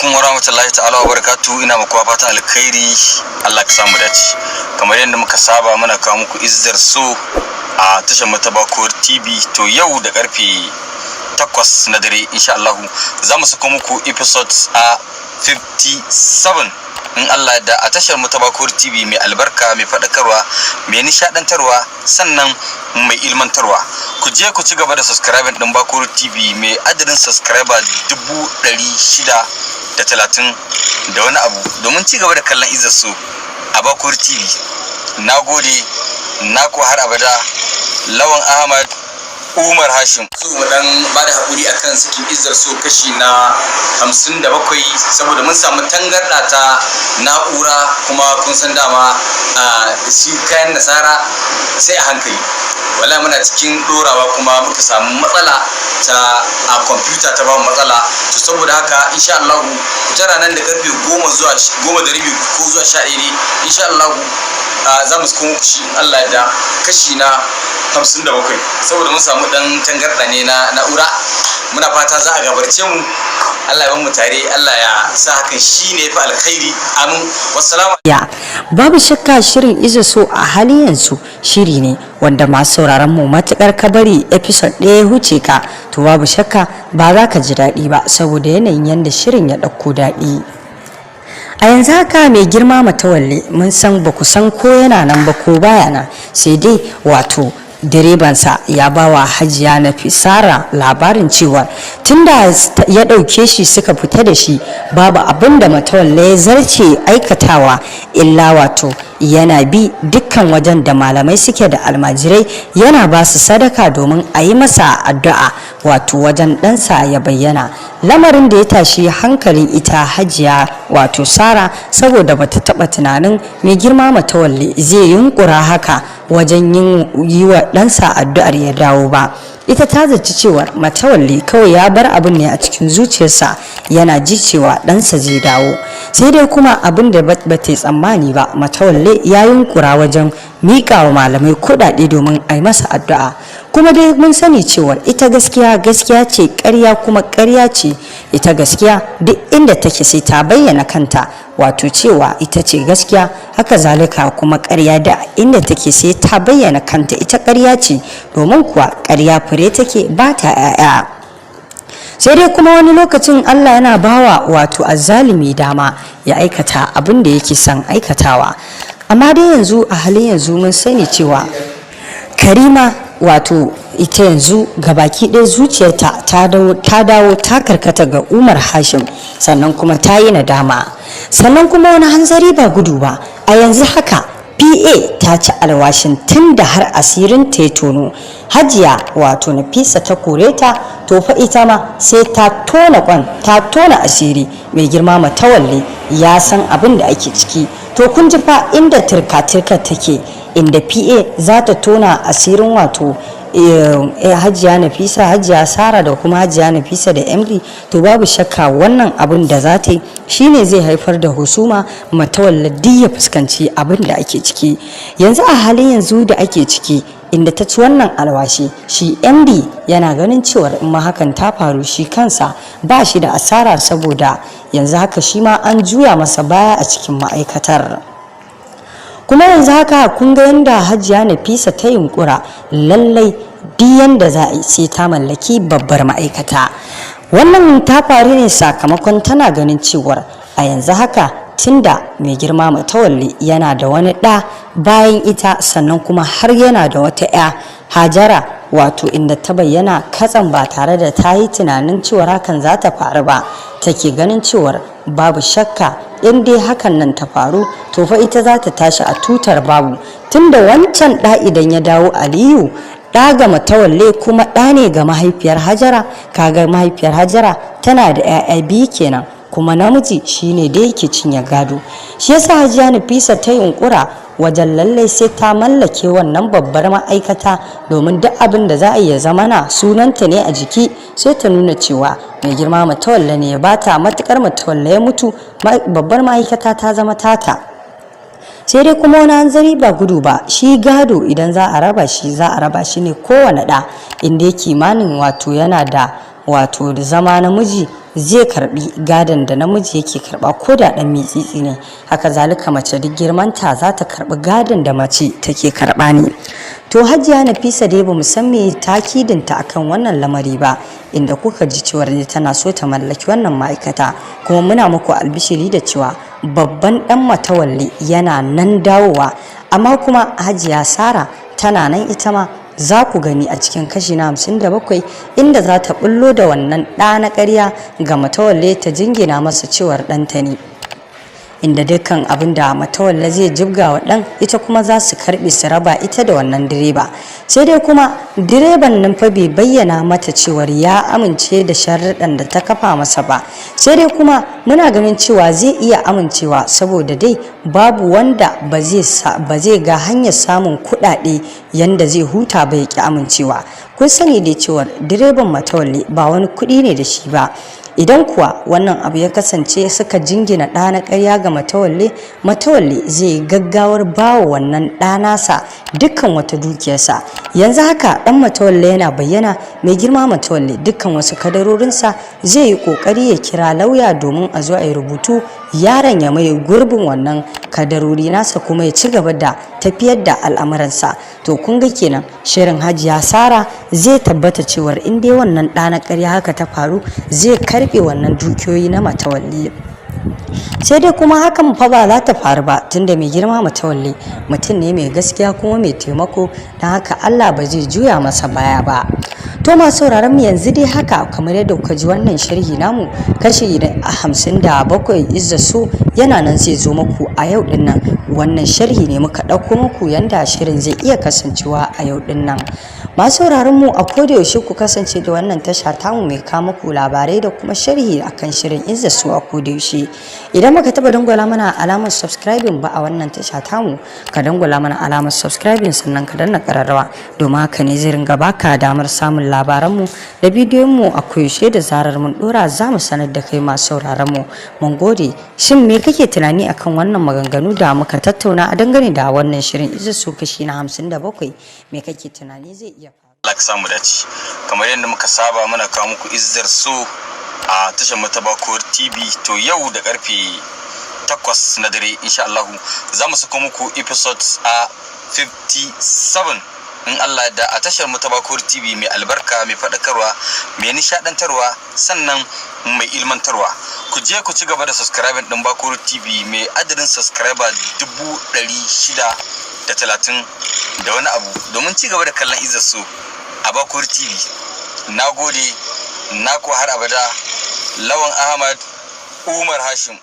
alaikum warahmatullahi ta'ala wa barakatuhu. Ina muku fatan alkhairi, Allah ka samu dace. Kamar yadda muka saba muna kawo muku Izzar So a tashar Matabakur TV. To yau da karfe 8 na dare insha Allah za mu saka muku episodes a 57 in Allah da a tashar Matabakur TV mai albarka, mai fadakarwa, mai nishadantarwa, sannan mai ilmantarwa. Ku je ku ci gaba da subscribing din Bakur TV mai adadin subscriber 630 da wani abu domin ci gaba da kallon Izzar So a Bakur TV. Nagode, naku har abada, Lawan Ahmad Umar Hashim. So mu dan bada hakuri akan sakin Izzar So kashi na 57 saboda mun samu tangarda ta na'ura, kuma kun san dama shi kayan nasara sai a hankali. Wallahi muna cikin dorawa kuma muka samu matsala ta a computer ta ba mu matsala. To saboda haka insha Allah ku tara nan da karfe 10 zuwa 10:30 ko zuwa 11 insha Allah za mu kuma shi Allah da kashi na 57 saboda mun samu dan tangarda ne na na'ura. Muna fata za a gabarce mu. Allah ya mu tare, Allah ya sa hakan shine fa alkhairi. Amin. Wassalamu. Babu shakka shirin Izzar So a halin yanzu shiri ne wanda masu sauraron mu matukar kabari episode 1 huce ka, to babu shakka ba za ka ji daɗi ba saboda yanayin yanda shirin ya ɗauko daɗi. A yanzu haka mai girma Matawalle mun san ba ku san ko yana nan ba ko baya nan, sai dai wato direbansa ya bawa Hajiya Nafisara labarin cewa tunda ya ɗauke shi suka fita da shi babu abin da Matawalle ya zarce aikatawa illa wato yana bi dukkan wajen da malamai suke da almajirai yana ba su sadaka domin a yi masa addu'a, wato wajen ɗansa ya bayyana. Lamarin da ya tashi hankalin ita Hajiya wato Sara saboda bata taɓa tunanin mai girma Matawalle zai yunkura haka wajen yi wa ɗansa addu'ar ya dawo ba. Ita ta zaci cewa Matawalle kawai ya bar abin ne a cikin zuciyarsa, yana ji cewa ɗansa zai dawo. Sai dai kuma abin da ba ta tsammani ba, Matawalle ya yunkura wajen miƙa wa malamai kuɗaɗe domin a yi masa addu'a. Kuma dai mun sani cewa ita gaskiya gaskiya ce, ƙarya kuma ƙarya ce. Ita gaskiya duk inda take sai ta bayyana kanta, wato cewa ita ce gaskiya. Haka zalika kuma ƙarya da inda take sai ta bayyana kanta ita ƙarya ce, domin kuwa ƙarya fure take ba ta 'ya'ya. Sai dai kuma wani lokacin Allah yana bawa wato azzalimi dama ya aikata abin da yake son aikatawa. Amma dai yanzu a halin yanzu mun sani cewa Karima wato ita yanzu gabaki ɗaya zuciyarta ta dawo ta karkata ga Umar Hashim, sannan kuma ta yi nadama, sannan kuma wani hanzari ba gudu ba. A yanzu haka PA ta ci alwashin tun da har asirin ta ya tono, Hajiya wato Nafisa ta kore ta, to fa ita ma sai ta tona asiri. Mai girma Matawalle ya san abin da ake ciki. To kun ji fa inda turka-turka take, inda PA za ta tona asirin wato Hajiya Nafisa, Hajiya Sara da kuma Hajiya Nafisa da MD. To babu shakka wannan abin da za ta yi shine zai haifar da husuma. Matawalle duk ya fuskanci abin da ake ciki yanzu. A halin yanzu da ake ciki, inda ta ci wannan alwashi, shi MD yana ganin cewar in ma hakan ta faru shi kansa ba shi da asara, saboda yanzu haka shi ma an juya masa baya a cikin ma'aikatar. Kuma yanzu haka kun ga yanda Hajiya Nafisa ta yunkura, lallai duk yanda za a yi sai ta mallaki babbar ma'aikata. Wannan ta faru ne sakamakon tana ganin cewar a yanzu haka tunda mai girma Matawalle yana da wani ɗa bayan ita, sannan kuma har yana da wata 'ya Hajara, wato inda ta bayyana katsan ba tare da ta yi tunanin cewar hakan za ta faru ba, take ganin cewar babu shakka in dai hakan nan ta faru to fa ita za ta tashi a tutar babu. Tunda wancan ɗa idan ya dawo Aliyu ɗa ga Matawalle kuma ɗa ne ga mahaifiyar Hajara, kaga mahaifiyar Hajara tana da 'ya'ya biyu kenan, kuma namiji shine da yake cinye gado. Shi yasa Hajiya Nafisa ta yunkura wajen lallai sai ta mallake wannan babbar ma'aikata, domin duk abin da za a iya zamana sunanta ne a jiki, sai ta nuna cewa mai girma Matawalle ne ya bata. Matukar Matawalle ya mutu, babbar ma'aikata ta zama tata. Sai dai kuma wani hanzari ba gudu ba, shi gado idan za a raba shi ne kowane ɗa, inda yake kimanin wato yana da wato da zama namiji zai karbi gadon da namiji yake karba ko da dan mitsitsi ne. Haka zalika mace duk girmanta za ta karbi gadon da mace take karba ne. To Hajiya Nafisa dai bamu san me takidinta akan wannan lamari ba, inda kuka ji cewa tana so ta mallaki wannan ma'aikata, kuma muna muku albishiri da cewa babban dan Matawalle yana nan dawowa. Amma kuma Hajiya Sara tana nan ita ma, za ku gani a cikin kashi na 57 inda za ta bullo da wannan ɗa na ƙarya ga Matawalle ta jingina masa cewar ɗanta ne, inda dukkan abin da Matawalle zai jibga wa ɗan ita kuma za su karɓe su raba ita da wannan direba. Sai dai kuma direban nan fa bai bayyana mata cewar ya amince da sharuɗan da ta kafa masa ba. Sai dai kuma muna ganin cewa zai iya amincewa, saboda dai babu wanda ba zai ga hanyar samun kuɗaɗe yanda zai huta ba ya ki amincewa. Kun sani dai cewar direban Matawalle ba wani kuɗi ne da shi ba. Idan kuwa wannan abu ya kasance suka jingina ɗa na ƙarya ga Matawalle zai gaggawar bawa wannan ɗa nasa dukkan wata dukiyarsa. Yanzu haka ɗan Matawalle yana bayyana, mai girma Matawalle dukkan wasu kadarorinsa zai yi ƙoƙari ya kira lauya domin a zo a yi rubutu, yaron ya mai gurbin wannan kadarori nasa kuma ya ci gaba da tafiyar da al'amuransa. To kun ga kenan shirin Hajiya Sara zai tabbata cewar in dai wannan ɗa na ƙarya haka ta faru, zai karɓe wannan dukiyoyi na Matawalle. Sai dai kuma hakan fa ba za ta faru ba, tunda mai girma Matawalle mutum ne mai gaskiya kuma mai taimako, don haka Allah ba zai juya masa baya ba. To masu sauraron mu yanzu dai haka kamar yadda kuka ji wannan sharhi namu kashi 57 Izzat So yana nan zai zo muku a yau din nan. Wannan sharhi ne muka ɗauko muku yanda shirin zai iya kasancewa a yau din nan. Masu sauraron mu a koda yaushe ku kasance da wannan tasha tamu mai kawo muku labarai da kuma sharhi akan shirin Izzat So a koda yaushe. Idan baka taba dangwala mana alamar subscribing ba a wannan tasha tamu, ka dangwala mana alamar subscribing sannan ka danna kararrawa, domin haka ne zai ringa baka damar samun labaranmu da bidiyonmu a koyaushe da zarar mun dora za mu sanar da kai masu sauraron mu. Mun gode. Shin me kake tunani akan wannan maganganu da muka tattauna a dangane da wannan shirin Izzat So kashi na 57? Me kake tunani zai iya faru? Allah ka samu dace. Kamar yadda muka saba muna kawo muku Izzat So a tashar Matabakur TV. To yau da karfe 8 na dare insha Allah za mu sako muku episodes a 57 in Allah da a tashar Matabakur TV mai albarka, mai faɗakarwa, mai nishadantarwa, sannan mai ilmantarwa. Ku je ku ci gaba da subscribing din Bakur TV mai adadin subscriber 630 da wani abu domin ci gaba da kallon Izzat So a Bakur TV. Nagode, naku har abada, Lawan Ahmad Umar Hashim.